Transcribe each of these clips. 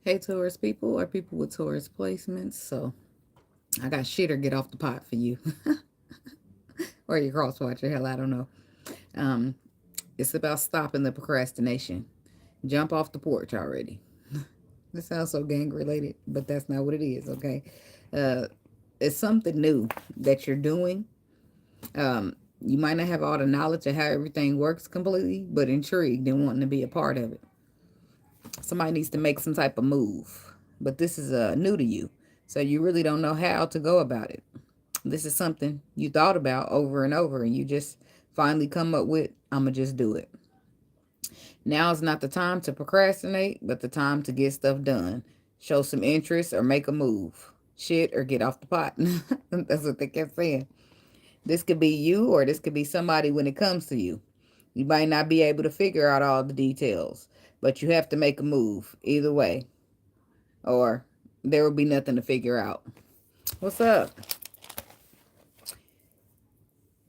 Hey, Taurus people or people with Taurus placements. So I got shit or get off the pot for you. Or your cross watcher. Hell, I don't know. Um, it's about stopping the procrastination. Jump off the porch already. This sounds so gang related, but that's not what it is, okay? Uh, it's something new that you're doing. You might not have all the knowledge of how everything works completely, but intrigued and wanting to be a part of it. Somebody needs to make some type of move, but this is new to you, so you really don't know how to go about it. This is something you thought about over and over, and you just finally come up with, I'm gonna just do it. Now is not the time to procrastinate, but the time to get stuff done. Show some interest or make a move. Shit or get off the pot. That's what they kept saying. This could be you or this could be somebody when it comes to you. You might not be able to figure out all the details, but you have to make a move either way, or there will be nothing to figure out. What's up?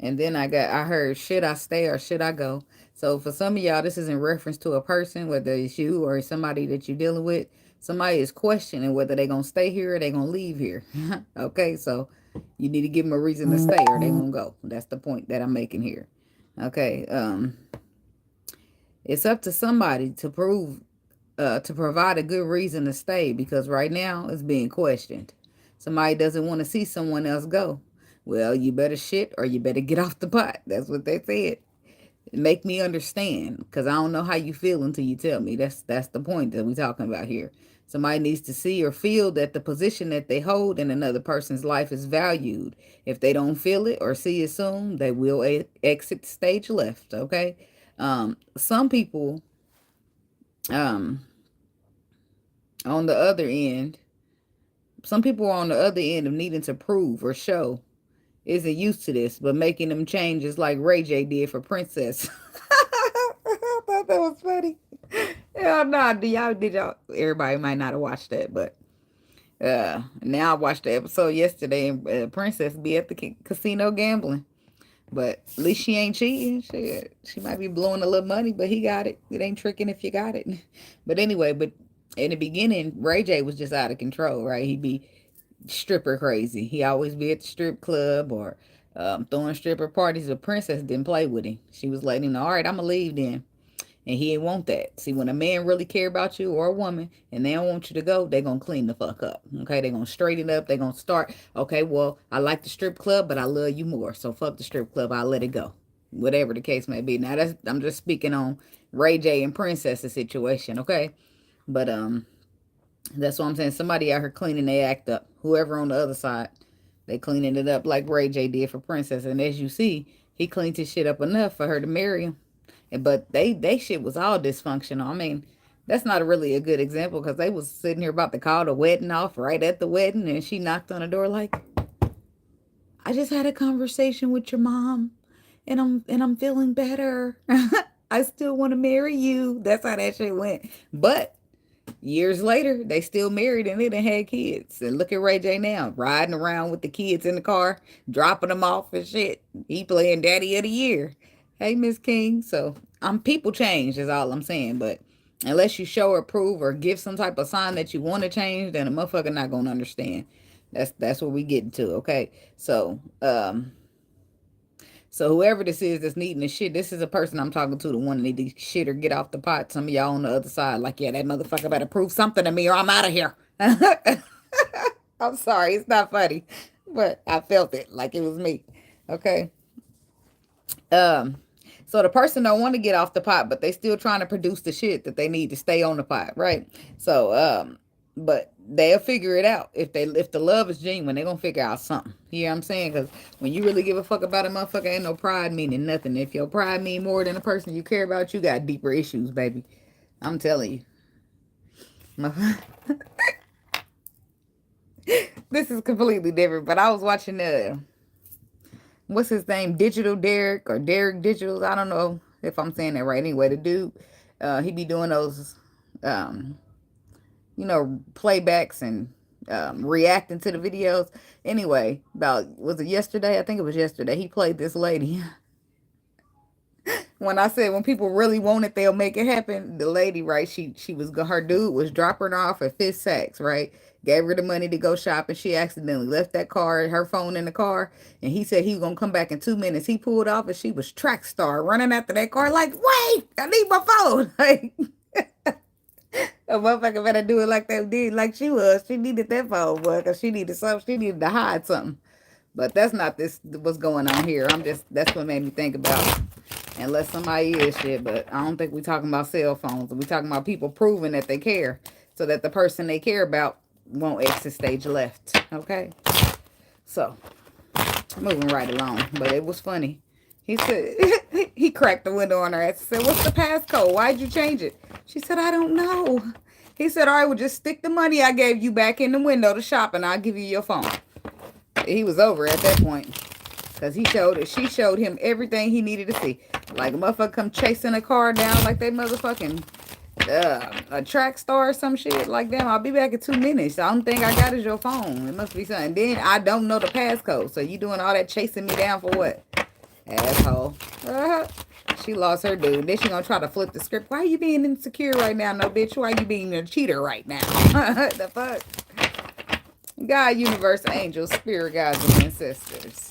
And then I heard, should I stay or should I go? So for some of y'all, this is in reference to a person, whether it's you or somebody that you're dealing with. Somebody is questioning whether they're going to stay here or they're going to leave here. Okay, so you need to give them a reason to stay or they're going to go. That's the point that I'm making here. Okay, it's up to somebody to provide a good reason to stay, because right now it's being questioned. Somebody doesn't want to see someone else go. Well, you better shit or you better get off the pot. That's what they said. Make me understand, because I don't know how you feel until you tell me. That's the point that we're talking about here. Somebody needs to see or feel that the position that they hold in another person's life is valued. If they don't feel it or see it soon, they will exit stage left. Okay. Some people, um, on the other end, some people are on the other end of needing to prove or show isn't used to this, but making them changes like Ray J did for Princess. I thought that was funny. Hell no, did y'all everybody might not have watched that, but now I watched the episode yesterday and Princess be at the casino gambling. But at least she ain't cheating. She might be blowing a little money, but he got it. It ain't tricking if you got it. But anyway, but in the beginning, Ray J was just out of control, right? He'd be stripper crazy. He always be at the strip club or throwing stripper parties. The princess didn't play with him. She was letting him know, all right, I'm going to leave then. And he didn't want that. See, when a man really care about you or a woman and they don't want you to go, they going to clean the fuck up. Okay, they going to straighten up. They going to start, okay, well, I like the strip club, but I love you more. So fuck the strip club. I'll let it go. Whatever the case may be. Now, I'm just speaking on Ray J and Princess's situation, okay? But that's what I'm saying. Somebody out here cleaning their act up. Whoever on the other side, they cleaning it up like Ray J did for Princess. And as you see, he cleaned his shit up enough for her to marry him. But they shit was all dysfunctional. I mean, that's not really a good example, because they was sitting here about to call the wedding off right at the wedding, and she knocked on the door like, I just had a conversation with your mom, and I'm feeling better. I still want to marry you. That's how that shit went. But years later, they still married and they done had kids. And look at Ray J now, riding around with the kids in the car, dropping them off and shit. He playing Daddy of the Year. Hey, Miss King. So people change is all I'm saying. But unless you show or prove or give some type of sign that you want to change, then a motherfucker not gonna understand. That's what we getting to. Okay. So whoever this is that's needing the shit, this is a person I'm talking to, the one that need to shit or get off the pot. Some of y'all on the other side, like, yeah, that motherfucker better prove something to me or I'm out of here. I'm sorry, it's not funny, but I felt it like it was me. Okay. Um, so the person don't want to get off the pot, but they still trying to produce the shit that they need to stay on the pot, right? So, but they'll figure it out. If the love is genuine, they're gonna figure out something. You know what I'm saying? Because when you really give a fuck about a motherfucker, ain't no pride meaning nothing. If your pride mean more than the person you care about, you got deeper issues, baby. I'm telling you. This is completely different. But I was watching what's his name, Digital Derek or Derek Digital. I don't know if I'm saying that right. Anyway, the dude, he be doing those, um, playbacks and reacting to the videos. Anyway, about was it yesterday? I think it was yesterday. He played this lady When I said when people really want it, they'll make it happen. The lady, right? She was her dude was dropping her off at Fifth Saks, right? Gave her the money to go shop, and she accidentally left that car, her phone in the car. And he said he was gonna come back in 2 minutes. He pulled off, and she was track star running after that car, like, wait, I need my phone. Like a motherfucker better do it like they did, like she was. She needed that phone, boy, because she needed something. She needed to hide something. But that's not this what's going on here. That's what made me think about. Unless somebody is shit, but I don't think we're talking about cell phones. We're talking about people proving that they care so that the person they care about won't exit stage left. Okay? So, moving right along. But it was funny. He said, he cracked the window on her ass and said, what's the passcode? Why'd you change it? She said, I don't know. He said, all right, well, just stick the money I gave you back in the window to shop and I'll give you your phone. He was over at that point. Because she showed him everything he needed to see. Like a motherfucker come chasing a car down like they motherfucking a track star or some shit. Like, damn, I'll be back in 2 minutes. The only thing I got is your phone. It must be something. Then I don't know the passcode. So you doing all that chasing me down for what? Asshole. She lost her dude. Then she gonna try to flip the script. Why are you being insecure right now? No, bitch. Why are you being a cheater right now? The fuck? God, universe, angels, spirit guides, and ancestors.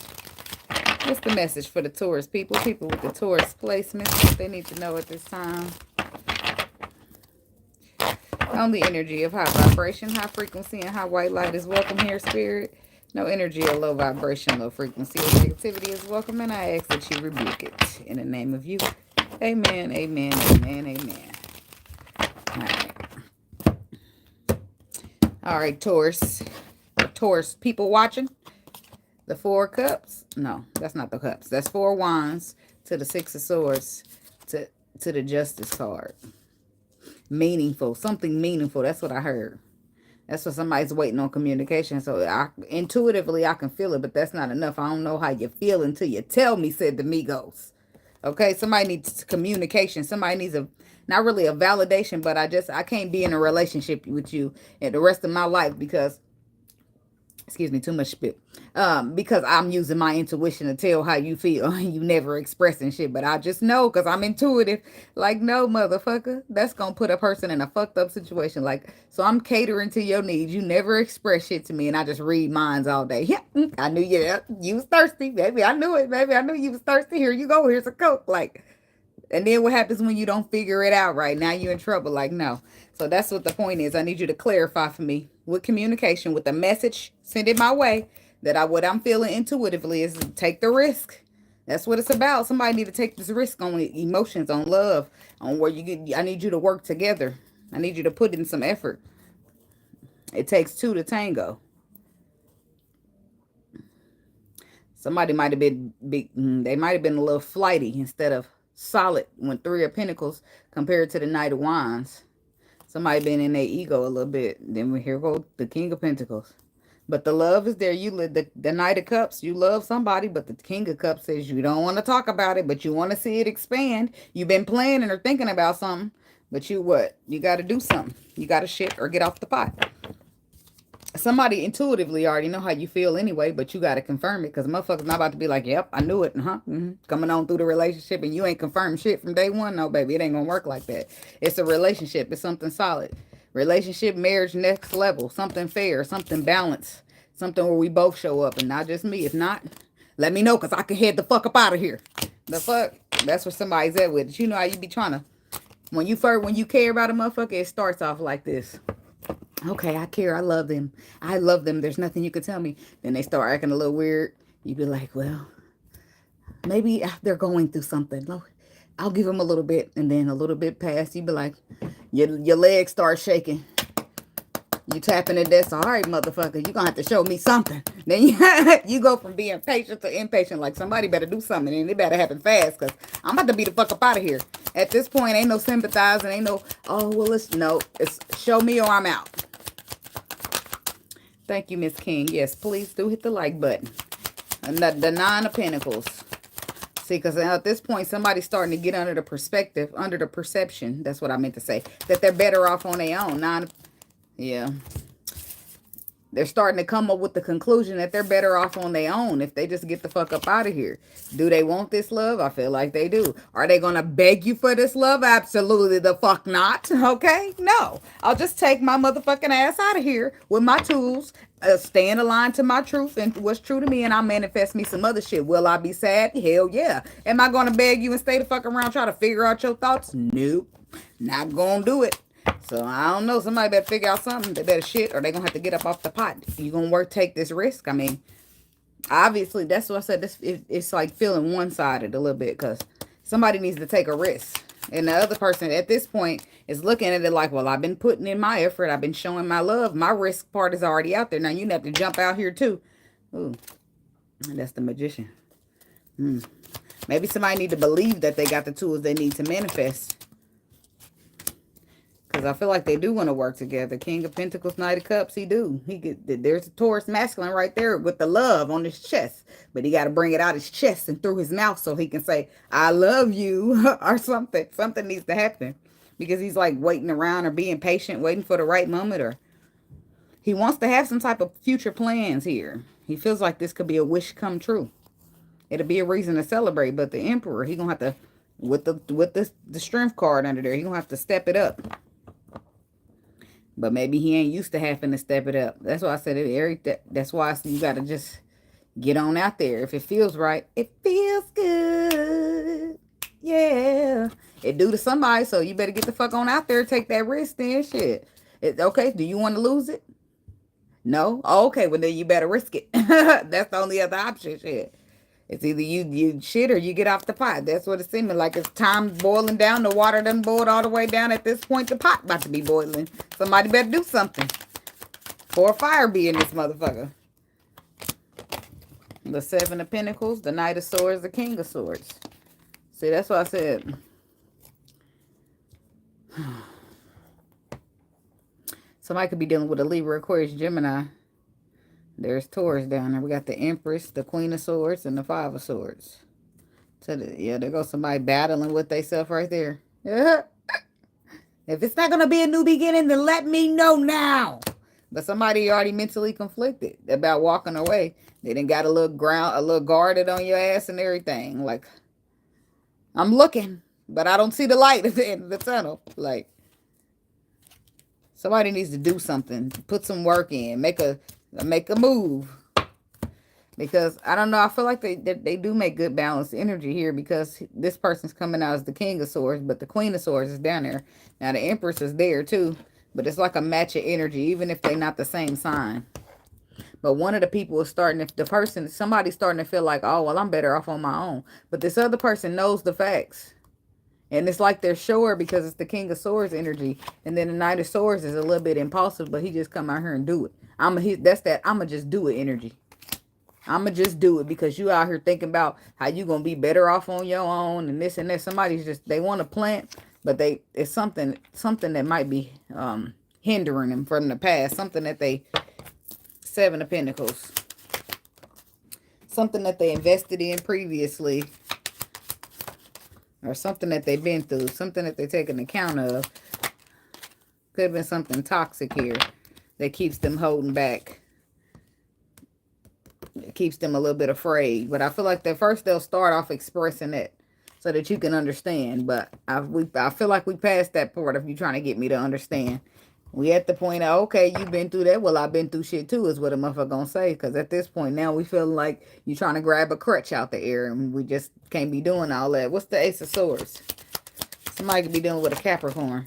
What's the message for the Taurus people? People with the Taurus placements, what they need to know at this time. Only energy of high vibration, high frequency, and high white light is welcome here, spirit. No energy of low vibration, low frequency, or negativity is welcome, and I ask that you rebuke it. In the name of you. Amen, amen, amen, amen. All right, Taurus. Taurus people watching. The 4 cups. No, that's not the cups. That's 4 wands to the 6 of swords to the justice card. Meaningful. Something meaningful. That's what I heard. That's what somebody's waiting on communication. So intuitively, I can feel it, but that's not enough. I don't know how you feel until you tell me, said the Migos. Okay, somebody needs communication. Somebody needs not really a validation, but I can't be in a relationship with you and the rest of my life because, excuse me, too much spit. Because I'm using my intuition to tell how you feel. You never expressing shit, but I just know because I'm intuitive. Like, no, motherfucker, that's gonna put a person in a fucked up situation. Like, so I'm catering to your needs. You never express shit to me, and I just read minds all day. Yeah, I knew you was thirsty, baby. I knew it, baby. I knew you was thirsty. Here you go. Here's a Coke. Like, and then what happens when you don't figure it out right? Now you're in trouble. Like, no. So that's what the point is. I need you to clarify for me with communication, with the message, send it my way. That what I'm feeling intuitively is take the risk. That's what it's about. Somebody need to take this risk on emotions, on love, on where you get. I need you to work together. I need you to put in some effort. It takes 2 to tango. Somebody might have been big. They might have been a little flighty instead of solid when 3 of Pentacles compared to the Knight of Wands. Somebody been in their ego a little bit. Then here go the King of Pentacles. But the love is there. You live the Knight of Cups. You love somebody, but the King of Cups says you don't want to talk about it, but you want to see it expand. You've been planning or thinking about something, but you what? You got to do something. You got to shit or get off the pot. Somebody intuitively already know how you feel anyway, but you got to confirm it because motherfuckers not about to be like, yep, I knew it. Coming on through the relationship and you ain't confirmed shit from day one. No, baby, it ain't going to work like that. It's a relationship. It's something solid. Relationship, marriage, next level. Something fair, something balanced. Something where we both show up and not just me. If not, let me know because I can head the fuck up out of here. The fuck? That's where somebody's at with it. You know how you be trying to, when you care about a motherfucker, it starts off like this. Okay, I care. I love them. I love them. There's nothing you could tell me. Then they start acting a little weird. You be like, well, maybe they're going through something. I'll give them a little bit. And then a little bit past, you be like, your legs start shaking. You tapping the desk. All right, motherfucker, you're going to have to show me something. Then you go from being patient to impatient. Like, somebody better do something. And it better happen fast because I'm about to be the fuck up out of here. At this point, ain't no sympathizing. Ain't no, oh, well, it's show me or I'm out. Thank you, Miss King. Yes, please do hit the like button. And the 9 of Pentacles. See, because at this point, somebody's starting to get under the perspective, under the perception. That's what I meant to say. That they're better off on their own. Yeah. They're starting to come up with the conclusion that they're better off on their own if they just get the fuck up out of here. Do they want this love? I feel like they do. Are they going to beg you for this love? Absolutely the fuck not. Okay? No. I'll just take my motherfucking ass out of here with my tools, staying aligned to my truth and what's true to me, and I'll manifest me some other shit. Will I be sad? Hell yeah. Am I going to beg you and stay the fuck around trying to figure out your thoughts? Nope. Not going to do it. So, I don't know. Somebody better figure out something. They better shit or they're going to have to get up off the pot. You going to take this risk? I mean, obviously, that's what I said. It's like feeling one-sided a little bit because somebody needs to take a risk. And the other person at this point is looking at it like, well, I've been putting in my effort. I've been showing my love. My risk part is already out there. Now, you have to jump out here, too. Ooh, that's the magician. Maybe somebody need to believe that they got the tools they need to manifest. Because I feel like they do want to work together. King of Pentacles, Knight of Cups, there's a Taurus masculine right there with the love on his chest. But he got to bring it out his chest and through his mouth so he can say, I love you, or something. Something needs to happen. Because he's like waiting around or being patient, waiting for the right moment. Or he wants to have some type of future plans here. He feels like this could be a wish come true. It'll be a reason to celebrate. But the Emperor, he going to have to, with the strength card under there, he going to have to step it up. But maybe he ain't used to having to step it up. That's why I said it, that's why you got to just get on out there. If it feels right, it feels good. Yeah. It do to somebody, so you better get the fuck on out there. Take that risk then, shit. Okay, do you want to lose it? No? Oh, okay, well then you better risk it. That's the only other option, shit. It's either you shit or you get off the pot. That's what it's seeming like. It's time boiling down. The water done boiled all the way down. At this point, the pot about to be boiling. Somebody better do something. For a fire be in this motherfucker. The Seven of Pentacles, the Knight of Swords, the King of Swords. See, that's what I said. Somebody could be dealing with a Libra, Aquarius, Gemini. There's Taurus down there. We got the Empress, the Queen of Swords, and the Five of Swords. So, yeah, there goes somebody battling with themselves right there. Yeah. If it's not going to be a new beginning, then let me know now. But somebody already mentally conflicted about walking away. They done got a little guarded on your ass and everything. Like, I'm looking, but I don't see the light at the end of the tunnel. Like, somebody needs to do something. Put some work in. Make a move. Because, I don't know, I feel like they do make good balanced energy here because this person's coming out as the King of Swords, but the Queen of Swords is down there. Now, the Empress is there, too. But it's like a match of energy, even if they're not the same sign. But one of the people is somebody's starting to feel like, oh, well, I'm better off on my own. But this other person knows the facts. And it's like they're sure because it's the King of Swords energy. And then the Knight of Swords is a little bit impulsive, but he just come out here and do it. That's that I'ma just do it energy. I'ma just do it because you out here thinking about how you gonna be better off on your own and this and that. Somebody's just, they want to plant, but it's something that might be hindering them from the past. Something that Seven of Pentacles. Something that they invested in previously. Or something that they've been through. Something that they're taking account of. Could have been something toxic here that keeps them holding back. It keeps them a little bit afraid. But I feel like first they'll start off expressing it so that you can understand. But I feel like we passed that part of you trying to get me to understand. We at the point of, okay, you've been through that. Well, I've been through shit too, is what a motherfucker gonna say. Because at this point now, we feel like you're trying to grab a crutch out the air. And we just can't be doing all that. What's the Ace of Swords? Somebody could be dealing with a Capricorn.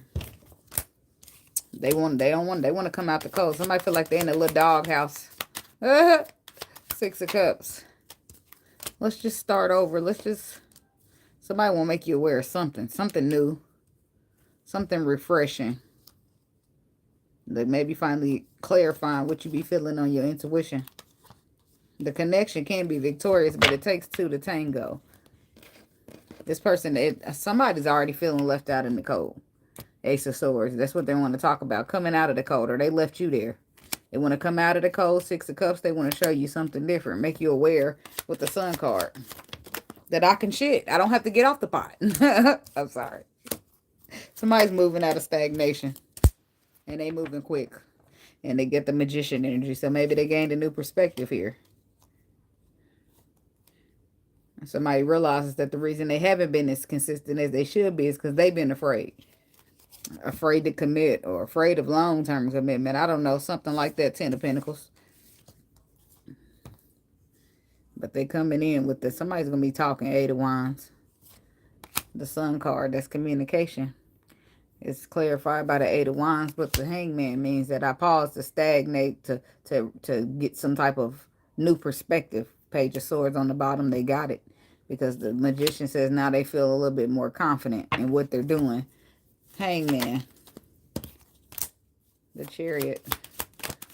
They want to come out the cold. Somebody feel like they're in a little doghouse. Six of Cups. Let's just start over. Somebody want to make you aware of something. Something new. Something refreshing. That maybe finally clarifying what you be feeling on your intuition. The connection can be victorious, but it takes two to tango. This person, somebody's already feeling left out in the cold. Ace of Swords. That's what they want to talk about. Coming out of the cold, or they left you there. They want to come out of the cold. Six of Cups. They want to show you something different. Make you aware with the Sun card. That I can shit. I don't have to get off the pot. I'm sorry. Somebody's moving out of stagnation. And they moving quick. And they get the Magician energy. So maybe they gained a new perspective here. Somebody realizes that the reason they haven't been as consistent as they should be is because they've been afraid. Afraid to commit or afraid of long-term commitment. I don't know. Something like that. 10 of Pentacles. But they coming in with this. Somebody's going to be talking. 8 of Wands. The Sun card. That's communication. It's clarified by the 8 of Wands. But the Hangman means that I pause to stagnate to get some type of new perspective. Page of Swords on the bottom. They got it. Because the Magician says now they feel a little bit more confident in what they're doing. Hangman. The Chariot.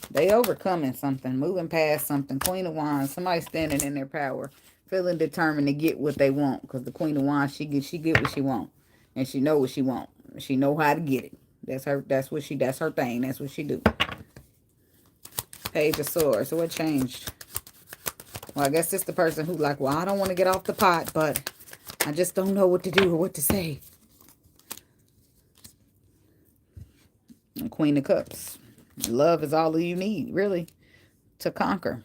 They overcoming something. Moving past something. Queen of Wands. Somebody standing in their power. Feeling determined to get what they want. Because the Queen of Wands, she get what she want. And she know what she want. She know how to get it. That's her thing. That's what she do. Page of Swords. So what changed? Well, I guess it's the person who like, well, I don't want to get off the pot, but I just don't know what to do or what to say. And Queen of Cups. Love is all you need, really, to conquer.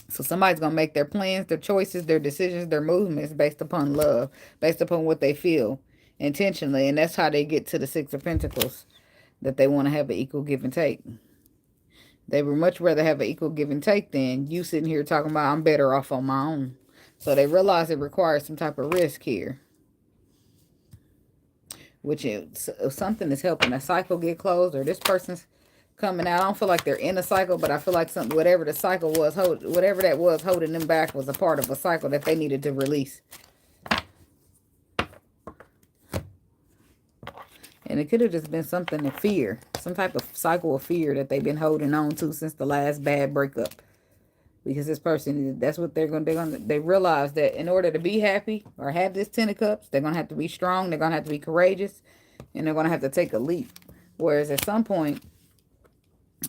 So somebody's going to make their plans, their choices, their decisions, their movements based upon love, based upon what they feel intentionally. And that's how they get to the 6 of Pentacles, that they want to have an equal give and take. They would much rather have an equal give and take than you sitting here talking about I'm better off on my own. So they realize it requires some type of risk here. Which is something is helping a cycle get closed, or this person's coming out. I don't feel like they're in a cycle, but I feel like something, whatever the cycle was, whatever that was holding them back was a part of a cycle that they needed to release. And it could have just been something of fear. Some type of cycle of fear that they've been holding on to since the last bad breakup. Because this person, that's what they realize that in order to be happy or have this 10 of Cups, they're going to have to be strong. They're going to have to be courageous. And they're going to have to take a leap. Whereas at some point,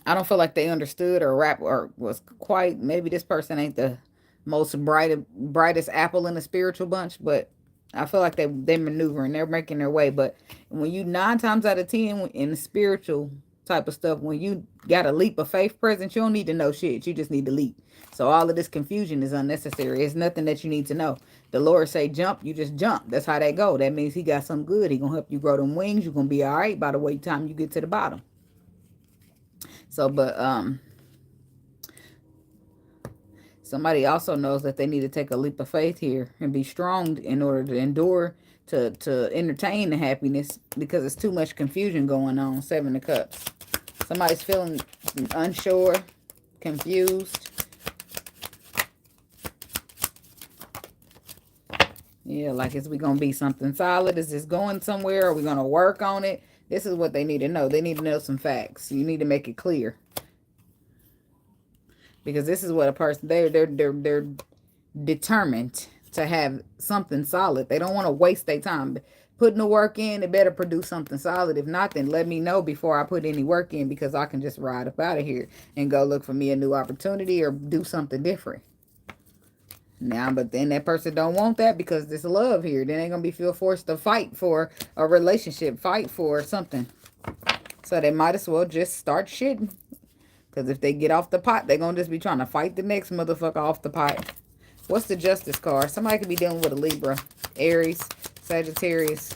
I don't feel like they understood or was quite, maybe this person ain't the most brightest apple in the spiritual bunch, but I feel like they're maneuvering, they're making their way. But when you 9 times out of 10 in the spiritual type of stuff, when you got a leap of faith present, you don't need to know shit. You just need to leap. So all of this confusion is unnecessary. It's nothing that you need to know. The Lord say jump, you just jump. That's how that go. That means he got something good. He gonna help you grow them wings. You're gonna be all right by the time you get to the bottom. So, but somebody also knows that they need to take a leap of faith here and be strong in order to endure, to entertain the happiness, because it's too much confusion going on. 7 of Cups. Somebody's feeling unsure, confused. Yeah, like, is we going to be something solid? Is this going somewhere? Are we going to work on it? This is what they need to know. They need to know some facts. You need to make it clear. Because this is what a person, they're determined to have something solid. They don't want to waste their time. Putting the work in, it better produce something solid. If not, then let me know before I put any work in, because I can just ride up out of here and go look for me a new opportunity or do something different. Now, but then that person don't want that because there's love here. Then they're going to feel forced to fight for a relationship, fight for something. So they might as well just start shitting. Because if they get off the pot, they're going to just be trying to fight the next motherfucker off the pot. What's the Justice card? Somebody could be dealing with a Libra, Aries, Sagittarius,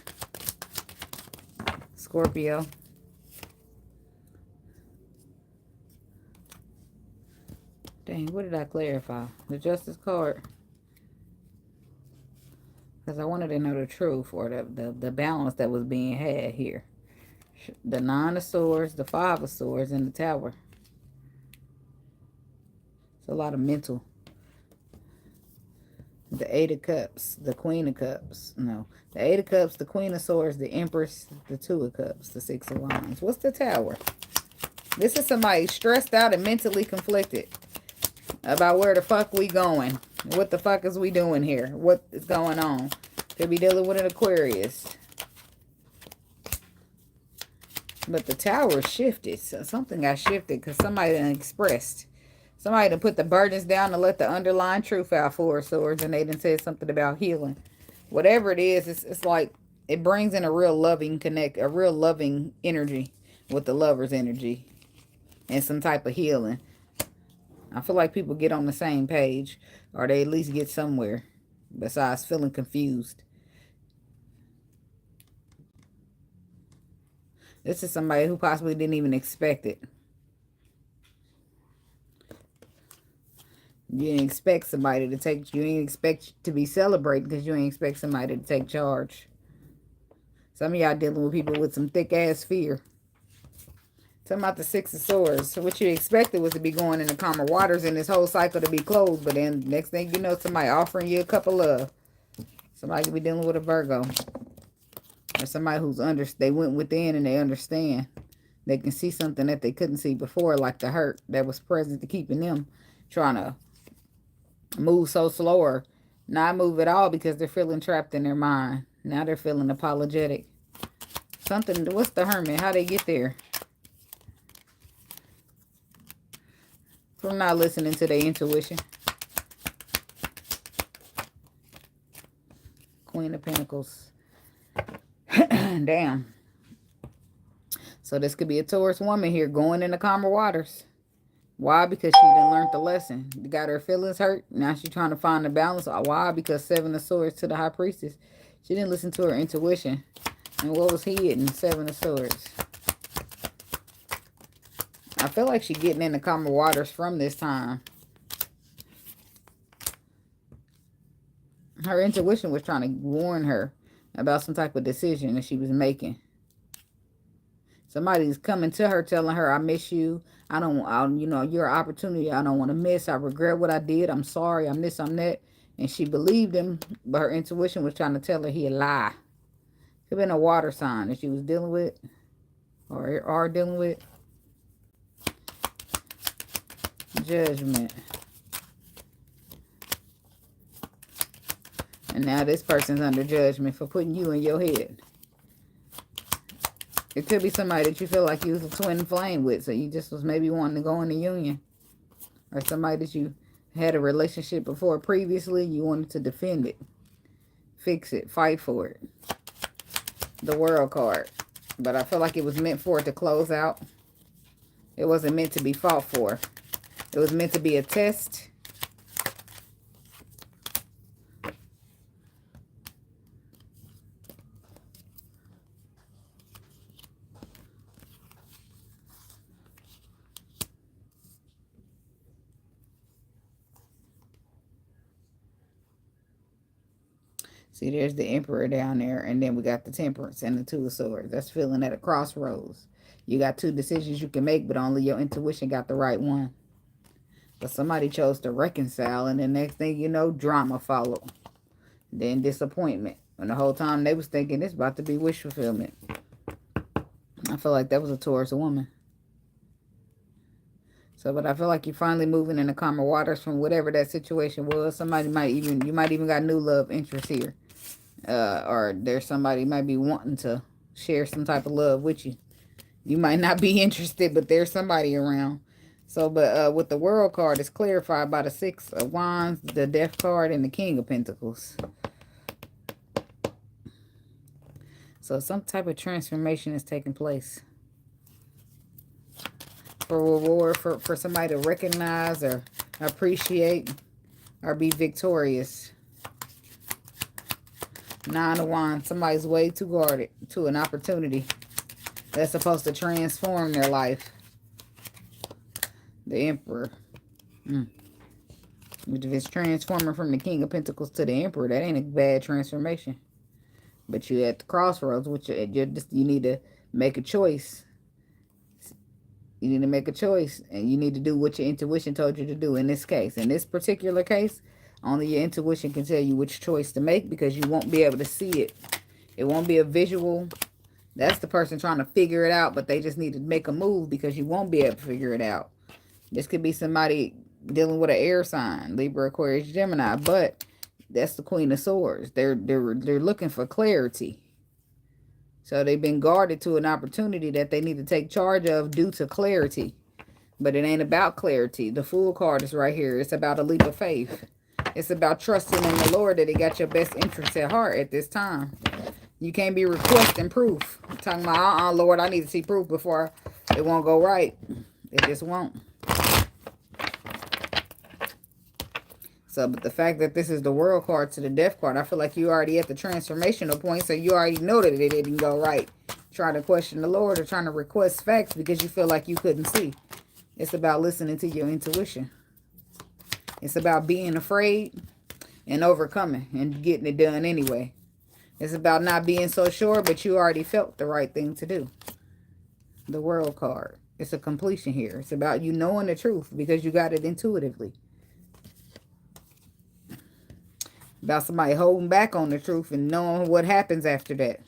Scorpio. Dang, what did I clarify? The Justice card. Because I wanted to know the truth, or the balance that was being had here. The 9 of Swords, the 5 of Swords, and the Tower. It's a lot of mental. The 8 of Cups, the Queen of Cups. No, the 8 of Cups, the Queen of Swords, the Empress, the 2 of Cups, the 6 of Wands. What's the Tower? This is somebody stressed out and mentally conflicted about where the fuck we going. What the fuck is we doing here? What is going on? Could be dealing with an Aquarius. But the Tower shifted. So something got shifted because somebody done expressed. Somebody done put the burdens down to let the underlying truth out. 4 of Swords. And they done said something about healing. Whatever it is, it's like it brings in a real loving a real loving energy with the Lover's energy. and some type of healing. I feel like people get on the same page, or they at least get somewhere besides feeling confused. This is somebody who possibly didn't even expect it. You didn't expect somebody to take, you didn't expect to be celebrated because you didn't expect somebody to take charge. Some of y'all dealing with people with some thick ass fear. Talking about the Six of Swords. So what you expected was to be going in the calmer waters and this whole cycle to be closed. But then next thing you know, somebody offering you a cup of love. Somebody could be dealing with a Virgo. Or somebody who's they went within and they understand. They can see something that they couldn't see before, like the hurt that was present to keeping them trying to move so slow or not move at all because they're feeling trapped in their mind. Now they're feeling apologetic. Something, what's the Hermit? How they get there? From not listening to their intuition. Queen of Pentacles. Damn. So this could be a Taurus woman here going in the calmer waters. Why? Because she didn't learn the lesson. Got her feelings hurt. Now she's trying to find the balance. Why? Because Seven of Swords to the High Priestess. She didn't listen to her intuition. And what was hidden? Seven of Swords. I feel like she's getting in the calmer waters from this time. Her intuition was trying to warn her about some type of decision that she was making. Somebody's coming to her telling her, I miss you. You know, you're an opportunity I don't want to miss. I regret what I did. I'm sorry. I'm this, I'm that. And she believed him, but her intuition was trying to tell her he a lie. Could have been a water sign that she was dealing with or are dealing with. Judgment. And now this person's under judgment for putting you in your head. It could be somebody that you feel like you was a twin flame with, so you just was maybe wanting to go in a union. Or somebody that you had a relationship before previously, you wanted to defend it. Fix it. Fight for it. The World card. But I feel like it was meant for it to close out. It wasn't meant to be fought for. It was meant to be a test. See, there's the Emperor down there, and then we got the Temperance and the Two of Swords. That's feeling at a crossroads. You got two decisions you can make, but only your intuition got the right one. But somebody chose to reconcile, and the next thing you know, drama followed. Then disappointment. And the whole time they was thinking it's about to be wish fulfillment. I feel like that was a Taurus woman. So, but I feel like you're finally moving in the calmer waters from whatever that situation was. You might even got new love interest here. Or there's somebody might be wanting to share some type of love with you. You might not be interested, but there's somebody around. So, but with the World card, it's clarified by the Six of Wands, the Death card, and the King of Pentacles. So some type of transformation is taking place. For reward, for somebody to recognize or appreciate or be victorious. Nine of Wands. Somebody's way too guarded to an opportunity that's supposed to transform their life. The Emperor. If it's transforming from the King of Pentacles to the Emperor, that ain't a bad transformation. But you're at the crossroads, which you need to make a choice. You need to make a choice, and you need to do what your intuition told you to do in this case. In this particular case, only your intuition can tell you which choice to make because you won't be able to see it. It won't be a visual. That's the person trying to figure it out, but they just need to make a move because you won't be able to figure it out. This could be somebody dealing with an air sign, Libra, Aquarius, Gemini, but that's the Queen of Swords. They're looking for clarity. So they've been guarded to an opportunity that they need to take charge of due to clarity. But it ain't about clarity. The Fool card is right here. It's about a leap of faith. It's about trusting in the Lord that he got your best interests at heart at this time. You can't be requesting proof. I'm talking about, Lord, I need to see proof before it won't go right. It just won't. So, but the fact that this is the World card to the Death card, I feel like you already at the transformational point, so you already know that it didn't go right. Trying to question the Lord or trying to request facts because you feel like you couldn't see. It's about listening to your intuition. It's about being afraid and overcoming and getting it done anyway. It's about not being so sure, but you already felt the right thing to do. The World card. It's a completion here. It's about you knowing the truth because you got it intuitively. About somebody holding back on the truth and knowing what happens after that.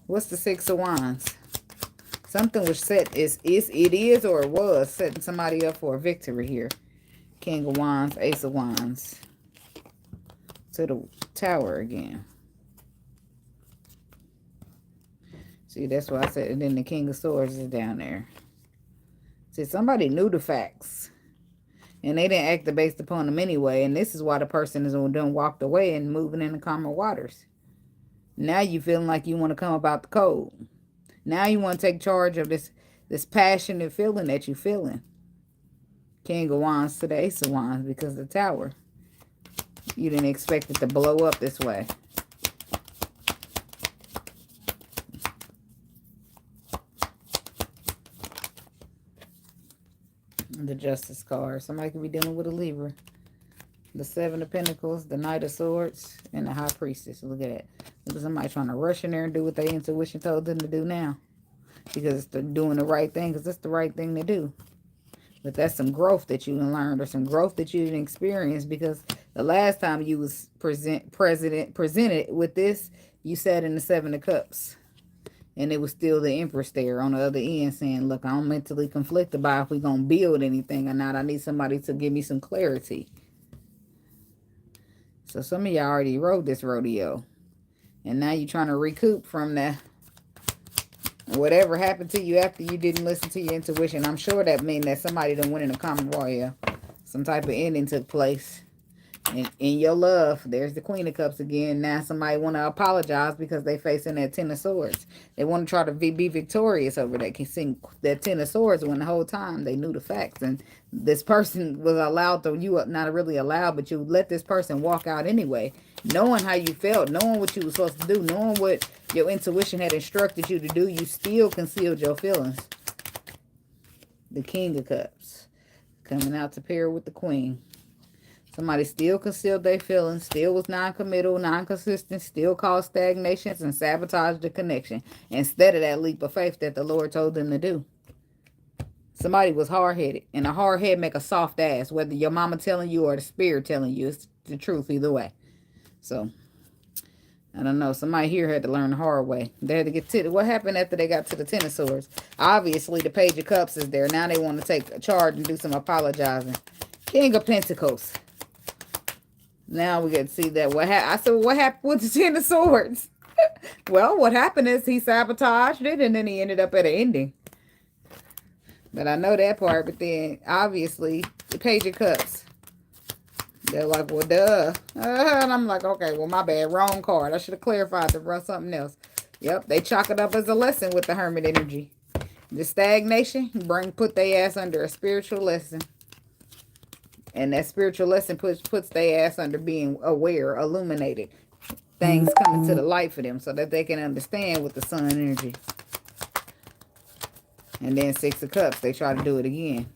What's the Six of Wands? Something was set, it is or it was setting somebody up for a victory here. King of Wands, Ace of Wands. To the Tower again. See, that's why I said, and then the King of Swords is down there. See, somebody knew the facts. And they didn't act based upon them anyway. And this is why the person is done walked away and moving in the calmer waters. Now you feeling like you want to come about the code. Now you want to take charge of this passionate feeling that you're feeling. King of Wands to the Ace of Wands because of the Tower. You didn't expect it to blow up this way. The Justice card. Somebody could be dealing with a Libra. The Seven of Pentacles, the Knight of Swords, and the High Priestess. Look at that. Look at somebody trying to rush in there and do what their intuition told them to do now. Because they're doing the right thing, because it's the right thing to do. But that's some growth that you learned or some growth that you didn't experience because the last time you was presented with this, you sat in the Seven of Cups. And it was still the Empress there on the other end saying, look, I'm mentally conflicted by if we're going to build anything or not. I need somebody to give me some clarity. So some of y'all already rode this rodeo. And now you're trying to recoup from that. Whatever happened to you after you didn't listen to your intuition. I'm sure that means that somebody done went in a common warrior. Some type of ending took place. And in your love, there's the Queen of Cups again. Now somebody want to apologize because they facing that Ten of Swords. They want to try to be victorious over that. Can sing that Ten of Swords when the whole time they knew the facts. And this person was allowed to, you not really allowed, but you let this person walk out anyway. Knowing how you felt, knowing what you were supposed to do, knowing what your intuition had instructed you to do, you still concealed your feelings. The King of Cups. Coming out to pair with the Queen. Somebody still concealed their feelings, still was non-committal, non-consistent, still caused stagnations and sabotaged the connection instead of that leap of faith that the Lord told them to do. Somebody was hard-headed, and a hard head make a soft ass, whether your mama telling you or the spirit telling you. It's the truth either way. So, I don't know. Somebody here had to learn the hard way. They had to get to what happened after they got to the Ten of Swords. Obviously, the Page of Cups is there. Now they want to take charge and do some apologizing. King of Pentacles. Now we get to see that I said, what happened with the Ten of Swords? Well, what happened is he sabotaged it and then he ended up at an ending. But I know that part. But then, obviously, the Page of Cups. They're like, well, duh. And I'm like, okay, well, my bad. Wrong card. I should have clarified to run something else. Yep, they chalk it up as a lesson with the Hermit energy. The stagnation, put their ass under a spiritual lesson. And that spiritual lesson puts their ass under being aware, illuminated. Things coming to the light for them so that they can understand with the sun energy. And then Six of Cups, they try to do it again.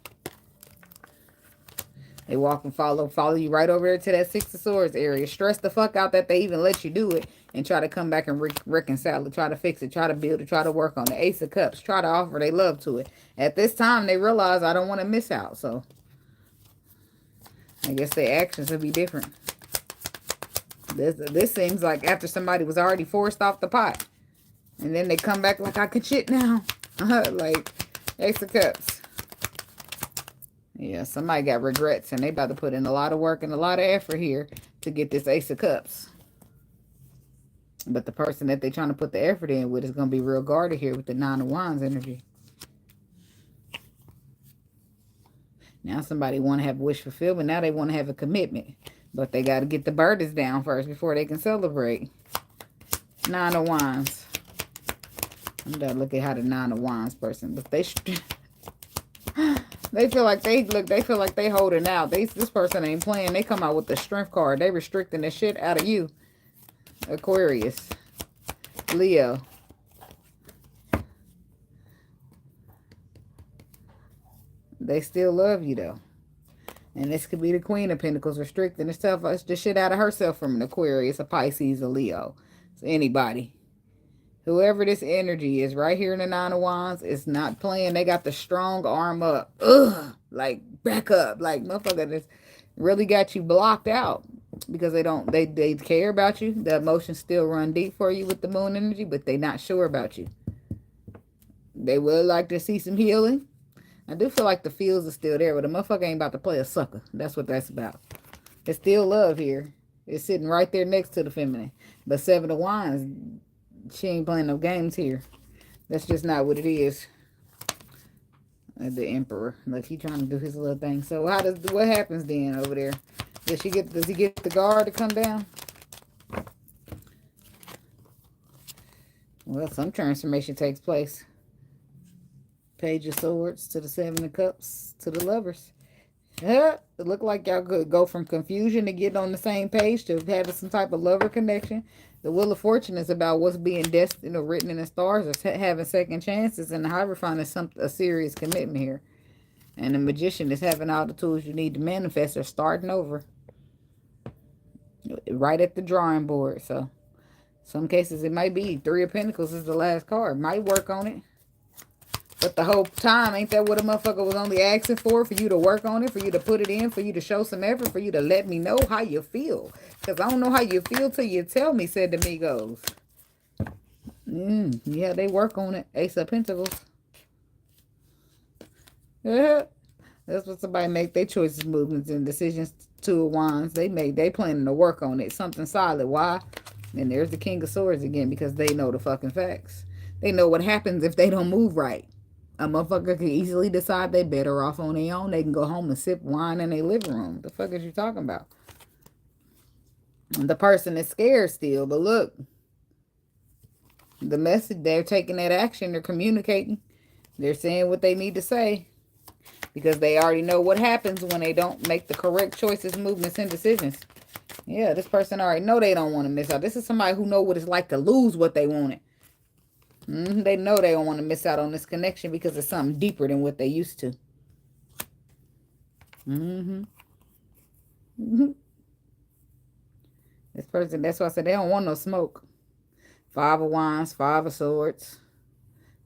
They walk and follow you right over there to that Six of Swords area. Stress the fuck out that they even let you do it. And try to come back and reconcile it. Try to fix it. Try to build it. Try to work on the Ace of Cups. Try to offer their love to it. At this time, they realize I don't want to miss out. So, I guess their actions will be different. This seems like after somebody was already forced off the pot. And then they come back like, I could shit now. Like, Ace of Cups. Yeah, somebody got regrets. And they about to put in a lot of work and a lot of effort here to get this Ace of Cups. But the person that they're trying to put the effort in with is going to be real guarded here with the Nine of Wands energy. Now somebody want to have wish fulfillment. Now they want to have a commitment. But they got to get the burdens down first before they can celebrate. Nine of Wands. I'm done. Look at how the 9 of Wands person. But they they feel like they feel like they holding out. This person ain't playing. They come out with the strength card. They restricting the shit out of you. Aquarius. Leo. They still love you though. And this could be the Queen of Pentacles restricting herself, the shit out of herself from an Aquarius, a Pisces, a Leo. So anybody. Whoever this energy is right here in the 9 of Wands is not playing. They got the strong arm up. Ugh. Like, back up. Like, motherfucker just really got you blocked out. Because they care about you. The emotions still run deep for you with the moon energy, but they not sure about you. They would like to see some healing. I do feel like the feels are still there, but the motherfucker ain't about to play a sucker. That's what that's about. It's still love here. It's sitting right there next to the feminine. But 7 of Wands, she ain't playing no games here. That's just not what it is. The Emperor. Look, he trying to do his little thing. So what happens then over there? Does he get the guard to come down? Well, some transformation takes place. Page of Swords to the 7 of Cups to the Lovers. Yeah, it looked like y'all could go from confusion to getting on the same page to having some type of lover connection. The Wheel of Fortune is about what's being destined or written in the stars or having second chances. And the Hierophant is a serious commitment here. And the Magician is having all the tools you need to manifest or starting over. Right at the drawing board. So, some cases it might be 3 of Pentacles is the last card. Might work on it. But the whole time, ain't that what a motherfucker was only asking for you to work on it, for you to put it in, for you to show some effort, for you to let me know how you feel? Because I don't know how you feel till you tell me, said the Migos. Yeah, they work on it. Ace of Pentacles. Yeah. That's what somebody make their choices, movements, and decisions. 2 of Wands. They planning to work on it. Something solid. Why? And there's the King of Swords again, because they know the fucking facts. They know what happens if they don't move right. A motherfucker can easily decide they better off on their own. They can go home and sip wine in their living room. What the fuck is you talking about? And the person is scared still, but look. The message, they're taking that action. They're communicating. They're saying what they need to say. Because they already know what happens when they don't make the correct choices, movements, and decisions. Yeah, this person already know they don't want to miss out. This is somebody who know what it's like to lose what they wanted. They know they don't want to miss out on this connection because it's something deeper than what they used to. This person, that's why I said they don't want no smoke. 5 of Wands, 5 of Swords.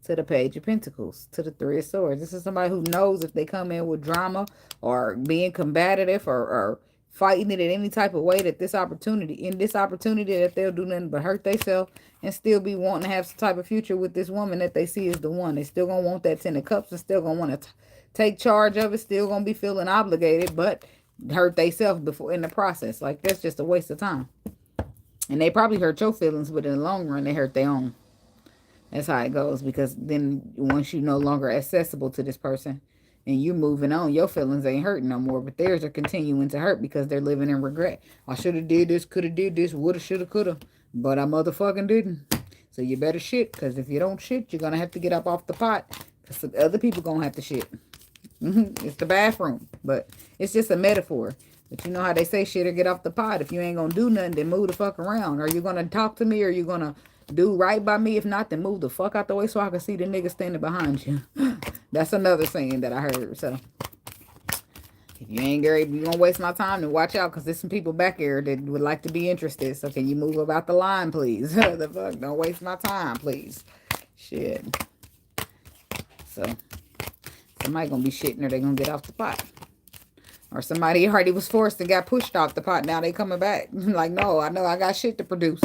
To the Page of Pentacles. To the 3 of Swords. This is somebody who knows if they come in with drama or being combative or fighting it in any type of way, that this opportunity that they'll do nothing but hurt themselves and still be wanting to have some type of future with this woman that they see as the one. They still gonna want that 10 of Cups and still gonna want to take charge of it, still gonna be feeling obligated, but hurt themselves before in the process. Like, that's just a waste of time. And they probably hurt your feelings, but in the long run they hurt their own. That's how it goes, because then once you're no longer accessible to this person and you moving on, your feelings ain't hurting no more, but theirs are continuing to hurt because they're living in regret. I should have did this, could have did this, would have, should have, could have, but I motherfucking didn't. So you better shit, because if you don't shit, you're going to have to get up off the pot, because other people going to have to shit. It's the bathroom, but it's just a metaphor. But you know how they say shit or get off the pot. If you ain't going to do nothing, then move the fuck around. Are you going to talk to me, or are you going to do right by me? If not, then move the fuck out the way so I can see the nigga standing behind you. That's another saying that I heard. So if you ain't Gary, you gonna waste my time, then watch out, because there's some people back here that would like to be interested. So can you move about the line, please? The fuck, don't waste my time, please. Shit. So somebody gonna be shitting, or they gonna get off the pot. Or somebody already was forced and got pushed off the pot. Now they coming back. Like, no, I know I got shit to produce.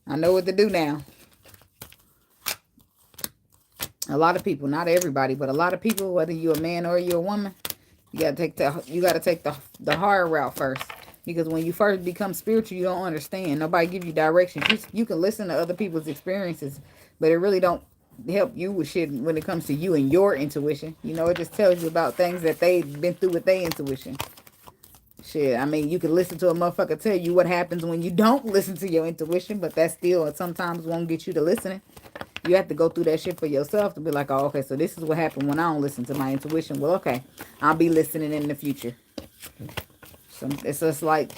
I know what to do now. A lot of people, not everybody, but a lot of people, whether you're a man or you're a woman, you gotta take the hard route first. Because when you first become spiritual, you don't understand. Nobody give you directions. You can listen to other people's experiences, but it really don't help you with shit when it comes to you and your intuition. You know, it just tells you about things that they've been through with their intuition. Shit, I mean, you can listen to a motherfucker tell you what happens when you don't listen to your intuition, but that still sometimes won't get you to listening. You have to go through that shit for yourself to be like, oh, okay, so this is what happened when I don't listen to my intuition. Well, okay, I'll be listening in the future. So it's just like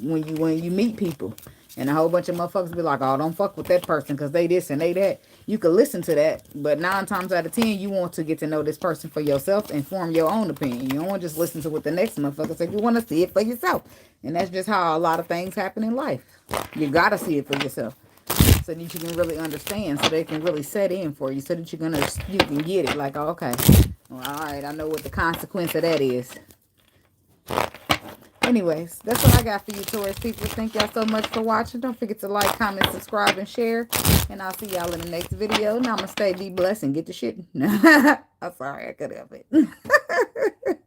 when you meet people and a whole bunch of motherfuckers be like, oh, don't fuck with that person because they this and they that. You can listen to that, but 9 times out of 10, you want to get to know this person for yourself and form your own opinion. You don't want to just listen to what the next motherfucker says. You want to see it for yourself. And that's just how a lot of things happen in life. You got to see it for yourself so that you can really understand, so they can really set in for you, so that you can get it. Like, oh, okay, well, all right, I know what the consequence of that is. Anyways, that's what I got for you, Taurus people. Thank y'all so much for watching. Don't forget to like, comment, subscribe, and share. And I'll see y'all in the next video. Namaste, be blessed, and get the shit. I'm sorry, I could help it.